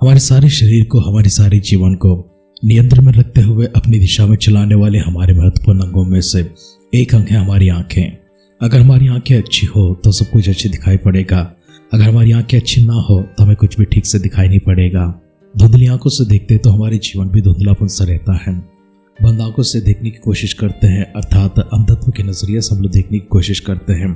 हमारे सारे शरीर को, हमारे सारे जीवन को नियंत्रण में रखते हुए अपनी दिशा में चलाने वाले हमारे महत्वपूर्ण अंगों में से एक अंग है हमारी आंखें। अगर हमारी आंखें अच्छी हो तो सब कुछ अच्छी दिखाई पड़ेगा। अगर हमारी आंखें अच्छी ना हो तो हमें कुछ भी ठीक से दिखाई नहीं पड़ेगा। धुंधली आंखों से देखते तो हमारे जीवन भी धुंधलापन सा रहता है। बंद आंखों से देखने की कोशिश करते हैं, अर्थात अंधत्व के नजरिए से हम लोग देखने की कोशिश करते हैं।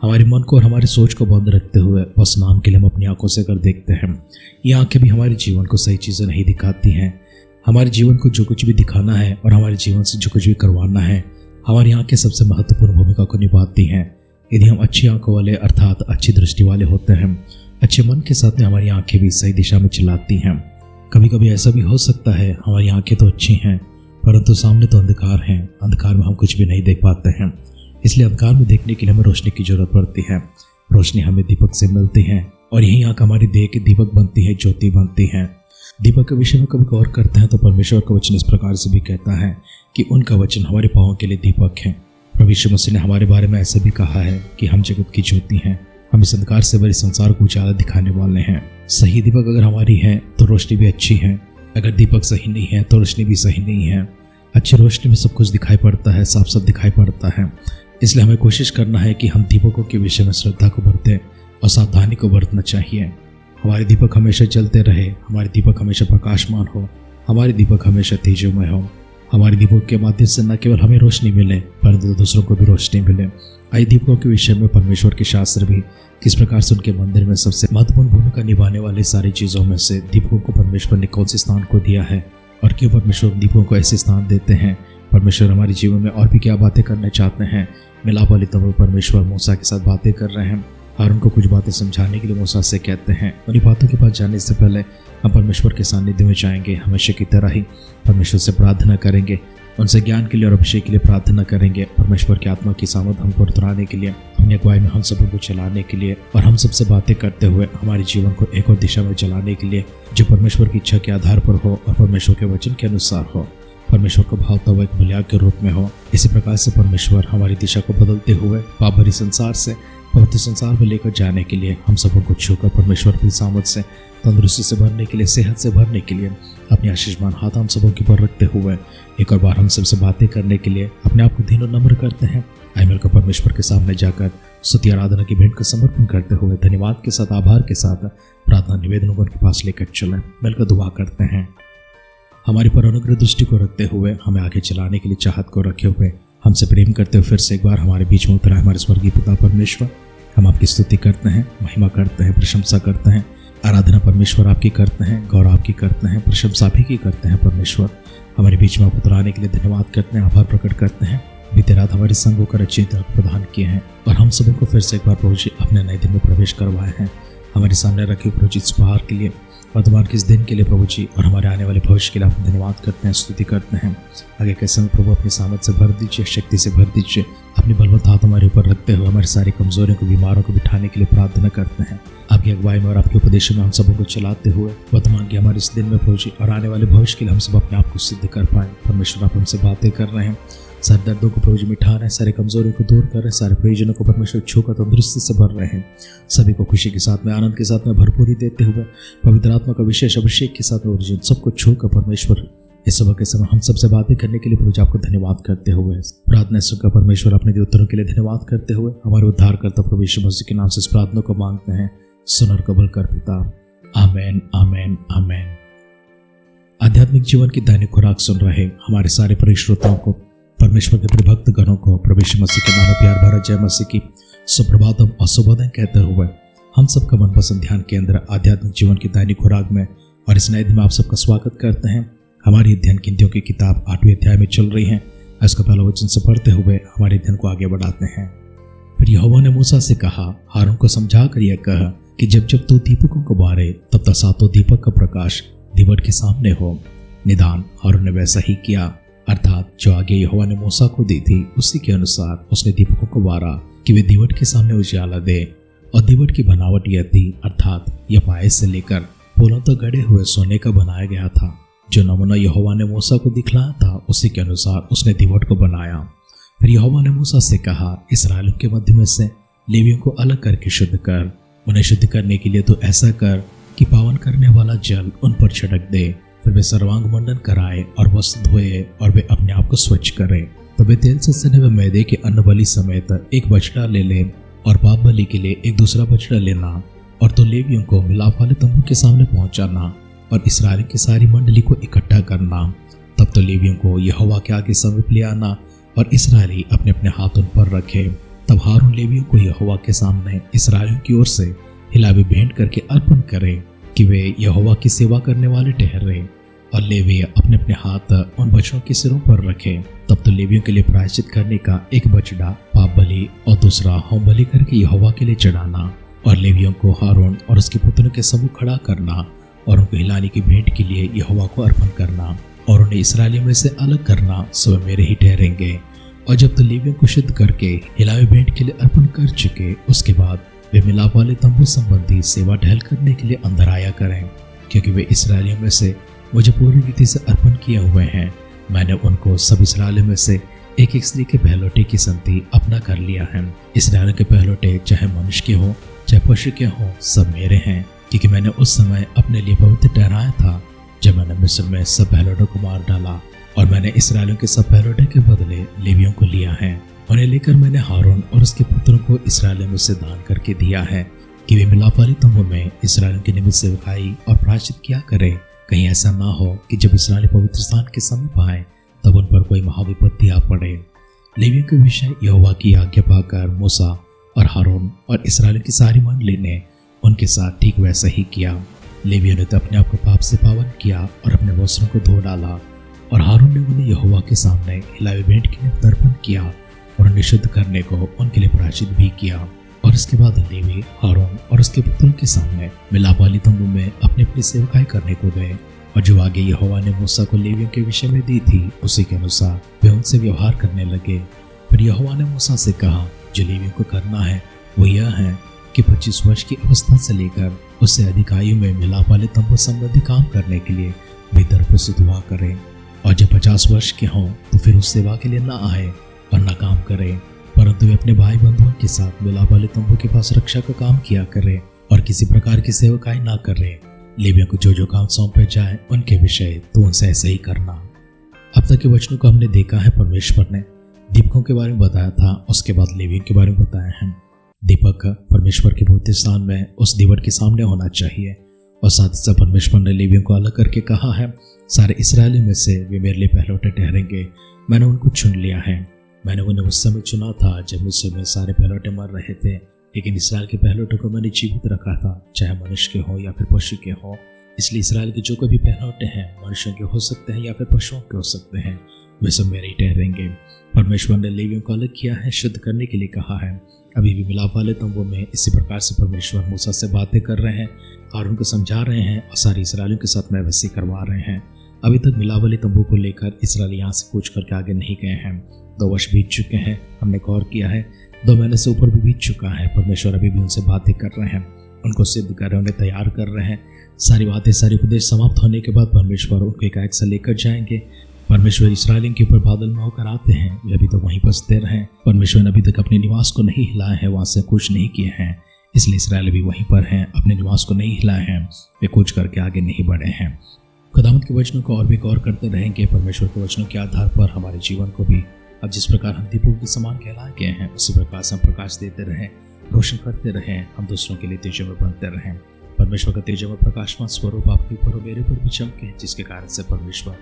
हमारे मन को और हमारी सोच को बंद रखते हुए बस नाम के लिए हम अपनी आंखों से अगर देखते हैं, ये आंखें भी हमारे जीवन को सही चीजें नहीं दिखाती हैं। हमारे जीवन को जो कुछ भी दिखाना है और हमारे जीवन से जो कुछ भी करवाना है, हमारी आंखें सबसे महत्वपूर्ण भूमिका को निभाती हैं। यदि हम अच्छी आंखों वाले अर्थात अच्छी दृष्टि वाले होते हैं, अच्छे मन के साथ में हमारी आंखें भी सही दिशा में चलाती हैं। कभी कभी ऐसा भी हो सकता है हमारी आंखें तो अच्छी हैं परंतु सामने तो अंधकार है, अंधकार में हम कुछ भी नहीं देख पाते हैं। इसलिए अंधकार में देखने के लिए हमें रोशनी की जरूरत पड़ती है। रोशनी हमें दीपक से मिलती है और यही आंख हमारी देह के दीपक बनती है, ज्योति बनती है। दीपक के विषय में कभी गौर करते हैं तो परमेश्वर का वचन इस प्रकार से भी कहता है कि उनका वचन हमारे पांवों के लिए दीपक है। प्रभु यीशु मसीह ने हमारे बारे में ऐसे भी कहा है कि हम जगत की ज्योति हैं, हम इस अंधकार से भरे संसार को उजाला दिखाने वाले हैं। सही दीपक अगर हमारी है तो रोशनी भी अच्छी है, अगर दीपक सही नहीं है तो रोशनी भी सही नहीं है। अच्छी रोशनी में सब कुछ दिखाई पड़ता है, साफ साफ दिखाई पड़ता है। इसलिए हमें कोशिश करना है कि हम दीपकों के विषय में श्रद्धा को बरतें और सावधानी को बरतना चाहिए। हमारे दीपक हमेशा जलते रहे, हमारे दीपक हमेशा प्रकाशमान हो, हमारे दीपक हमेशा तेजोमय हो। हमारे दीपक के माध्यम से न केवल हमें रोशनी मिले परंतु दूसरों को भी रोशनी मिले। आइए दीपकों के विषय में परमेश्वर के शास्त्र भी किस प्रकार से उनके मंदिर में सबसे महत्वपूर्ण भूमिका निभाने वाली सारी चीज़ों में से दीपकों को परमेश्वर ने कौन से स्थान को दिया है और क्यों परमेश्वर दीपकों को ऐसे स्थान देते हैं। परमेश्वर हमारे जीवन में और भी क्या बातें करना चाहते हैं। मिलाप वाली तब परमेश्वर मूसा के साथ बातें कर रहे हैं और उनको कुछ बातें समझाने के लिए मूसा से कहते हैं। उन्हीं बातों के पास जाने से पहले हम परमेश्वर के सानिध्य में जाएंगे। हमेशा की तरह ही परमेश्वर से प्रार्थना करेंगे, उनसे ज्ञान के लिए और अभिषेक के लिए प्रार्थना करेंगे। परमेश्वर की आत्मा की सामर्थ हमको उतराने के लिए, अपनी अगुवाई में हम सबों को चलाने के लिए और हम सबसे बातें करते हुए हमारे जीवन को एक और दिशा में चलाने के लिए जो परमेश्वर की इच्छा के आधार पर हो और परमेश्वर के वचन के अनुसार हो, परमेश्वर को भावता हुआ एक बलियाग के रूप में हो। इसी प्रकार से परमेश्वर हमारी दिशा को बदलते हुए पाप भरी संसार से पवित्र संसार में लेकर जाने के लिए हम सबों को छूकर परमेश्वर की सामर्थ से, तंदुरुस्ती से भरने के लिए, सेहत से भरने के लिए अपने आशीषमान हाथ हम सबों के ऊपर रखते हुए एक और बार हम सबसे बातें करने के लिए अपने आप को दीन और नम्र करते हैं। आइए मिलकर परमेश्वर के सामने जाकर स्तुति आराधना की भेंट का समर्पण करते हुए धन्यवाद के साथ, आभार के साथ प्रार्थना निवेदनों को उनके पास लेकर चलें। मिलकर दुआ करते हैं। हमारी पर अनुग्रह दृष्टि को रखते हुए हमें आगे चलाने के लिए चाहत को रखे हुए हमसे प्रेम करते हुए फिर से एक बार हमारे बीच में उतरा हमारे स्वर्गीय पिता परमेश्वर, हम आपकी स्तुति करते हैं, महिमा करते हैं, प्रशंसा करते हैं। आराधना परमेश्वर आपकी करते हैं, गौरव आपकी करते हैं, प्रशंसा भी की करते हैं। परमेश्वर हमारे बीच में आप उतराने के लिए धन्यवाद करते हैं, आभार प्रकट करते हैं। बीते रात हमारे संग होकर अच्छी तरह प्रदान किए हैं और हम सबों को फिर से एक बार प्रभु जी अपने नए दिन में प्रवेश करवाए हैं। हमारे सामने रखे प्रभु जी इस उपहार के लिए, वर्तमान के इस दिन के लिए प्रभु जी और हमारे आने वाले भविष्य के लिए आप धन्यवाद करते हैं, स्तुति करते हैं। आगे के समय प्रभु अपनी सामर्थ से भर दीजिए, शक्ति से भर दीजिए। अपनी बलवंत हाथ हमारे ऊपर रखते हुए हमारी सारी कमजोरियों को, बीमारों को बिठाने के लिए प्रार्थना करते हैं। आपकी अगुवाई में और आपके उपदेशों में हम सबों को चलाते हुए वर्तमान के हमारे इस दिन में प्रभु जी और आने वाले भविष्य के लिए हम सब अपने आप को सिद्ध कर पाए। परमेश्वर आप हमसे बातें कर रहे हैं, सारे दर्दों को प्रभु जी मिटा रहे हैं, सारे कमजोरियों को दूर कर रहे हैं, सारे प्रयोजनों को परमेश्वर छूकर तंदुरुस्ती से भर रहे हैं। सभी को खुशी के साथ में, आनंद के साथ में भरपूरी देते हुए पवित्र आत्मा का विशेष अभिषेक के साथ प्रभु जी सबको छूकर परमेश्वर इस सुबह के समय हम सबसे बातें करने के लिए प्रभु जी आपको धन्यवाद करते हुए प्रार्थना सुनकर परमेश्वर अपने उत्तरों के लिए धन्यवाद करते हुए हमारे उद्धार करता प्रभु यीशु मसीह के नाम से इस प्रार्थना को मांगते हैं। सुन और कबूल कर पिता, आमेन, आमेन, आमेन। आध्यात्मिक जीवन की दैनिक खुराक सुन रहे हमारे सारे प्रिय श्रोताओं को, परमेश्वर के प्रिय भक्त गणों को प्रभु यीशु मसीह के नाम में प्यार भरा जय मसीह की सुप्रभातम और शुभोदय कहते हुए हम सबका मनपसंद ध्यान केंद्र आध्यात्मिक जीवन की दैनिक खुराक में और इस नए दिन में आप सबका स्वागत करते हैं। हमारी अध्ययन गिनतियों की किताब 8वें अध्याय में चल रही है। इसका पहला वचन से पढ़ते हुए हमारे अध्ययन को आगे बढ़ाते हैं। फिर यहोवा ने मूसा से कहा, हारून को समझा कर यह कह कि जब जब तू दीपकों को बारे तब तक सातों दीपक का प्रकाश दीवट के सामने हो। निदान हारून ने वैसा ही किया, अर्थात जो आगे यहोवा ने मूसा को दी थी उसी के अनुसार उसने दीपकों को बारा कि वे दीवट के सामने उजाला दे। और दीवट की बनावट यह थी, अर्थात यह पाए से लेकर पोलों तक गढ़े हुए सोने का बनाया गया था। जो नमूना यहोवा ने मूसा को दिखलाया था उसी के अनुसार उसने दीवट को बनाया। फिर यहोवा ने मूसा से कहा, इस्राएलियों के मध्य में से लेवियों को अलग करके शुद्ध कर। उन्हें शुद्ध करने के लिए तो ऐसा कर कि पावन करने वाला जल उन पर छिड़क दे। फिर वे सर्वांग मंडन कराए और वस्त्र धोए और वे अपने आप को स्वच्छ करें। तो वे तेल से सने हुए मैदे के अन्न बलि समेत एक बछड़ा ले ले और पाप बलि के लिए एक दूसरा बछड़ा लेना, और तो लेवियों को मिलाप वाले तंबू के सामने पहुंचाना और इस्राएल की सारी मंडली को इकट्ठा करना। तब तो लेवियों को यहोवा के आगे समीप ले आना और इस्राएली अपने अपने हाथ उन पर रखे। तब हारून लेवियों को यहोवा के सामने इस्राएलियों की ओर से हिलावी भेंट करके अर्पण करे कि वे यहोवा की सेवा करने वाले ठहरे, और लेवी अपने अपने हाथ उन बछड़ों के सिरों पर रखे। तब तो लेवियों के लिए प्रायश्चित करने का एक बछड़ा पाप बलि और दूसरा होम बलि करके यहोवा के लिए चढ़ाना, और लेवियों को हारून और उसके पुत्रों के समूह खड़ा करना और उनको हिलाने की भेंट के लिए यहोवा को अर्पण करना, और उन्हें इस्राएलियों में से अलग करना, सो मेरे ही ठहरेंगे। और जब तो लेवियों को शुद्ध करके हिलावे भेंट के लिए अर्पण कर चुके, उसके बाद वे मिलाप वाले तंबू संबंधी सेवा टहल करने के लिए अंदर आया करें, क्योंकि वे इस्राएलियों में से मुझे पूरी रीति से अर्पण किए हुए हैं। मैंने उनको सब इस्राएलियों में से एक एक स्त्री के पहलौठे की संति अपना कर लिया है। इस्राएलियों के पहलौठे चाहे मनुष्य के हों चाहे पशु के हों, सब मेरे हैं, क्योंकि मैंने उस समय अपने लिए पवित्र ठहराया था जब मैंने मिस्र में सब पहलौठों को मार डाला, और मैंने इस्राएलियों के सब पहलौठे के बदले लेवियों को लिया है। उन्हें लेकर मैंने हारून और उसके पुत्रों को इस्राएलियों में से दान करके दिया है कि वे मिलाप वाले तंबू में इस्राएलियों के निमित्त सेवकाई और प्रायश्चित किया करें। कहीं ऐसा ना हो कि जब इस्राएली पवित्र स्थान के समीप आए तब उन पर कोई महाविपत्ति आ पड़े। लेवियों के विषय यहोवा की आज्ञा पाकर मूसा और हारून और इस्राएलियों की सारी मंडली ने उनके साथ ठीक वैसा ही किया। लेवियों ने तो अपने आप को पाप से पावन किया और अपने वस्त्रों को धो डाला, और हारून ने उन्हें यहोवा के सामने हिलावे भेंट के लिए तर्पण किया और उन्हें शुद्ध करने को उनके लिए प्रायश्चित भी किया। और इसके बाद लेवी हारून और उसके पुत्रों के सामने मिलाप वाले तंबू में अपनी अपनी सेवकाई करने को गए, और जो आगे यहोवा ने मूसा को लेवियों के विषय में दी थी उसी के अनुसार वे उनसे व्यवहार करने लगे। फिर यहोवा ने मूसा से कहा, जो लेवियों को करना है वो यह है कि 25 वर्ष की अवस्था से लेकर उससे अधिक आयु में मिलाप वाले तंबू संबंधी काम करने के लिए भीतर प्रस्तुत हुआ करें, और जब 50 वर्ष के हों तो फिर उस सेवा के लिए न आए और न काम करें, परंतु वे अपने भाई बंधुओं के साथ मिलाप वाले तंबू के पास रक्षा का काम किया करें और किसी प्रकार की सेवकाई ना करें। लेवियों को जो जो काम सौंपे जाए उनके विषय तो उनसे ऐसे ही करना। अब तक के वचनों को हमने देखा है, परमेश्वर ने दीपकों के बारे में बताया था, उसके बाद लेवियों के बारे में बताया है। दीपक परमेश्वर के पवित्र स्थान में उस दीवट के सामने होना चाहिए, और साथ ही साथ परमेश्वर ने लेवियों को अलग करके कहा है, सारे इस्राएलियों में से वे मेरे लिए पहलौठे ठहरेंगे। मैंने उनको चुन लिया है। मैंने उन्हें उस समय चुना था जब मिस्र में सारे पहलौठे मर रहे थे, लेकिन इसराइल के पहलौठों को मैंने जीवित रखा था, चाहे मनुष्य के हो या फिर पशु के हो। इसलिए इसराइल के जो कोई भी पहलौठे हैं मनुष्यों के हो सकते हैं या फिर पशुओं के हो सकते हैं, वे सब मेरे ही ठहरेंगे। परमेश्वर ने लेवियों को अलग किया है, शुद्ध करने के लिए कहा है। अभी भी मिलाप वाले तंबू में इसी प्रकार से परमेश्वर मूसा से बातें कर रहे हैं और उनको समझा रहे हैं, और सारे इस्राएलियों के साथ में वैसे करवा रहे हैं। अभी तक मिलाप वाले तंबू को लेकर इस्राएल यहाँ से कूच करके आगे नहीं गए हैं। 2 वर्ष बीत चुके हैं, हमने गौर किया है, 2 महीने से ऊपर भी बीत चुका है। परमेश्वर अभी भी उनसे बातें कर रहे हैं, उनको सिद्ध कर रहे हैं, उन्हें तैयार कर रहे हैं। सारी बातें, सारी उपदेश समाप्त होने के बाद परमेश्वर उनको एक से लेकर जाएंगे। परमेश्वर इस्राएलियों के ऊपर बादल में होकर आते हैं, वे अभी तक वहीं बसते रहे। परमेश्वर ने अभी तक अपने निवास को नहीं हिलाया है, वहां से कुछ नहीं किए हैं, इसलिए इस्राएल भी वहीं पर हैं, अपने निवास को नहीं हिलाए हैं, वे कुछ करके आगे नहीं बढ़े हैं। खुदावंद के वचनों को और भी गौर करते रहेंगे। परमेश्वर के वचनों के आधार पर हमारे जीवन को भी अब जिस प्रकार हम दीपों के समान कहलाए गए हैं, उसी प्रकार से हम प्रकाश देते रहें, रोशन करते रहें, हम दूसरों के लिए तेजोमय बनते रहें। परमेश्वर का तेजोमय प्रकाशमान स्वरूप आपके ऊपर और मेरे ऊपर भी चमके, जिसके कारण से परमेश्वर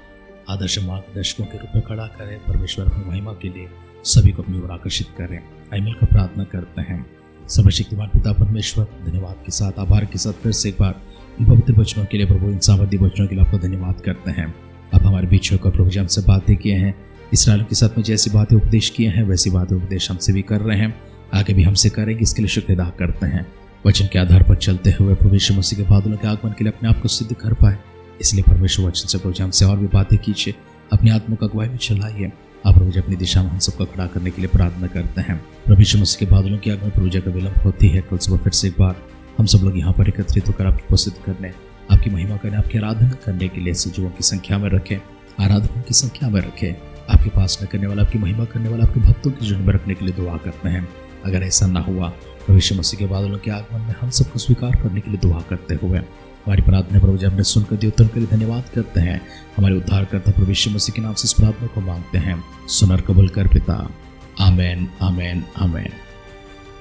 आदर्श मार्गदर्शकों के रूप में खड़ा करे। परमेश्वर अपनी महिमा के लिए सभी को अपनी ओर आकर्षित करें। आइए मिलकर प्रार्थना करते हैं। सर्वशक्तिमान पिता परमेश्वर, धन्यवाद के साथ, आभार के साथ फिर से एक बार इन पवित्र वचनों के लिए, प्रभु इन सामर्थ्य वचनों के लिए आपको धन्यवाद करते हैं। आप हमारे बीच होकर प्रभु जी हमसे बातें किए हैं, इस्राएल के साथ में जैसी बातें उपदेश किए हैं वैसी बातें उपदेश हमसे भी कर रहे हैं, आगे भी हमसे करेंगे, इसके लिए शुक्र अदा करते हैं। वचन के आधार पर चलते हुए प्रभु यीशु मसीह के बादलों के आगमन के लिए अपने आप को सिद्ध कर पाए, इसलिए परमेश्वर वचन से प्रभु हमसे और भी बातें कीजिए, अपनी आत्मा को अगुवाई में चलाइए। आप प्रभु जी अपनी दिशा में हम सबको खड़ा करने के लिए प्रार्थना करते हैं। प्रभु यीशु मसीह के बादलों के आगमन प्रभु जी का विलंब होती है, कल सुबह फिर से एक बार हम सब लोग यहाँ पर एकत्रित होकर आपकी उपस्थित करने, आपकी महिमा करने, आपकी आराधना करने के लिए सजीवों की संख्या में रखें, आराधकों की संख्या में रखें। आपके पास न करने वाला, आपकी महिमा करने वाला, आपके भक्तों की झुंड में रखने के लिए दुआ करते हैं। अगर ऐसा ना हुआ, प्रभु यीशु मसीह के बादलों के आगमन में हम सबको स्वीकार करने के लिए दुआ करते हुए हमारी प्रार्थना प्रभु जी आपने सुनकर दिए उत्तर के लिए धन्यवाद करते हैं। हमारे उद्धारकर्ता प्रभु यीशु मसीह के नाम से इस प्रार्थना को मांगते हैं, सुनर कबूल कर पिता। आमेन, आमेन, आमेन।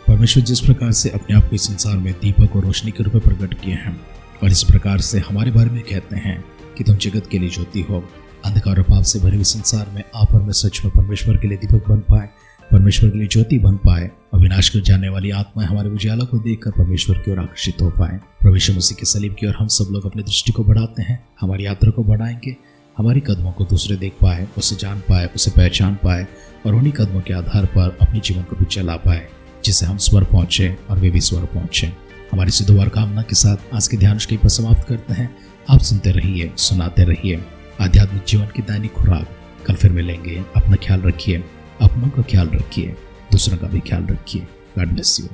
परमेश्वर जिस प्रकार से अपने आप को इस संसार में दीपक और रोशनी के रूप में प्रकट किए हैं और इस प्रकार से हमारे बारे में कहते हैं कि तुम जगत के लिए ज्योति हो, अंधकार और पाप से भरे हुए संसार में आप और मैं सच में परमेश्वर के लिए दीपक बन पाए, परमेश्वर के लिए ज्योति बन पाए और विनाश कर जाने वाली आत्माएं हमारे उजाला को देखकर परमेश्वर की ओर आकर्षित हो पाए। प्रभु यीशु मसीह के सलीब की ओर हम सब लोग अपनी दृष्टि को बढ़ाते हैं, हमारी यात्रा को बढ़ाएंगे, हमारी कदमों को दूसरे देख पाए, उसे जान पाए, उसे पहचान पाए और उन्हीं कदमों के आधार पर अपने जीवन को भी चला पाए जिससे हम स्वर पहुंचे और वे भी स्वर पहुंचे। हमारी सी दुआ कामना के साथ आज के ध्यान पर समाप्त करते हैं। आप सुनते रहिए, सुनाते रहिए आध्यात्मिक जीवन की दैनिक खुराक। कल फिर मिलेंगे। अपना ख्याल रखिए, अपनों का ख्याल रखिए, दूसरों का भी ख्याल रखिए। God bless you.